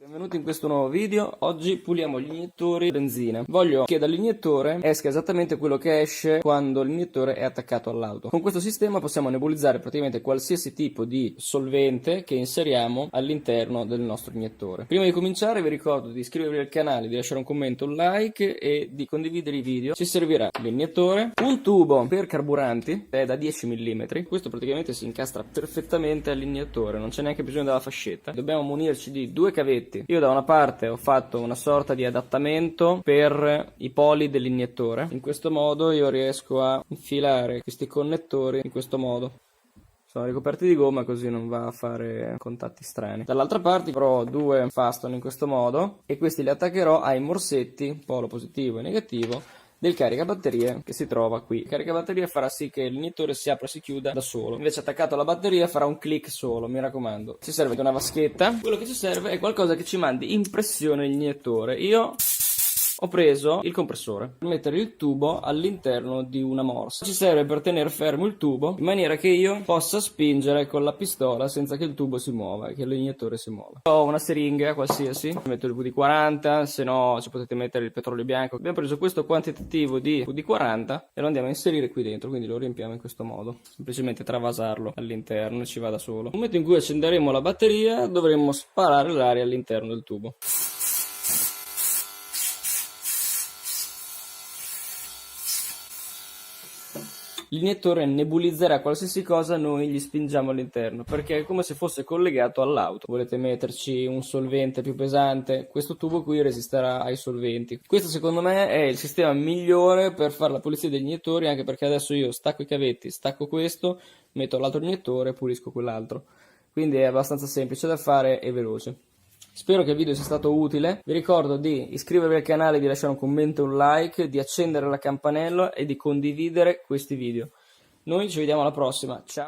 Benvenuti in questo nuovo video. Oggi puliamo gli iniettori benzina. Voglio che dall'iniettore esca esattamente quello che esce quando l'iniettori è attaccato all'auto. Con questo sistema possiamo nebulizzare praticamente qualsiasi tipo di solvente che inseriamo all'interno del nostro iniettore. Prima di cominciare vi ricordo di iscrivervi al canale, di lasciare un commento, un like e di condividere i video. Ci servirà l'iniettore, un tubo per carburanti, è da 10 mm. Questo praticamente si incastra perfettamente all'iniettore, non c'è neanche bisogno della fascetta. Dobbiamo munirci di due cavetti. Io da una parte ho fatto una sorta di adattamento per i poli dell'iniettore. In questo modo io riesco a infilare questi connettori in questo modo. Sono ricoperti di gomma così non va a fare contatti strani. Dall'altra parte avrò due faston in questo modo e questi li attaccherò ai morsetti, polo positivo e negativo, del caricabatterie che si trova qui. Il caricabatterie farà sì che l'iniettore si apra e si chiuda da solo. Invece attaccato alla batteria farà un click solo, mi raccomando. Ci serve una vaschetta. Quello che ci serve è qualcosa che ci mandi in pressione l'iniettore. Io ho preso il compressore per mettere il tubo all'interno di una morsa. Ci serve per tenere fermo il tubo in maniera che io possa spingere con la pistola senza che il tubo si muova e che l'iniettore si muova. Ho una siringa qualsiasi, metto il WD-40, se no ci potete mettere il petrolio bianco. Abbiamo preso questo quantitativo di WD-40 e lo andiamo a inserire qui dentro, quindi lo riempiamo in questo modo. Semplicemente travasarlo all'interno e ci va da solo. Nel momento in cui accenderemo la batteria dovremo sparare l'aria all'interno del tubo. L'iniettore nebulizzerà qualsiasi cosa noi gli spingiamo all'interno, perché è come se fosse collegato all'auto. Volete metterci un solvente più pesante, questo tubo qui resisterà ai solventi. Questo secondo me è il sistema migliore per fare la pulizia degli iniettori, anche perché adesso io stacco i cavetti, stacco questo, metto l'altro iniettore e pulisco quell'altro. Quindi è abbastanza semplice da fare e veloce. Spero che il video sia stato utile. Vi ricordo di iscrivervi al canale, di lasciare un commento e un like, di accendere la campanella e di condividere questi video. Noi ci vediamo alla prossima. Ciao!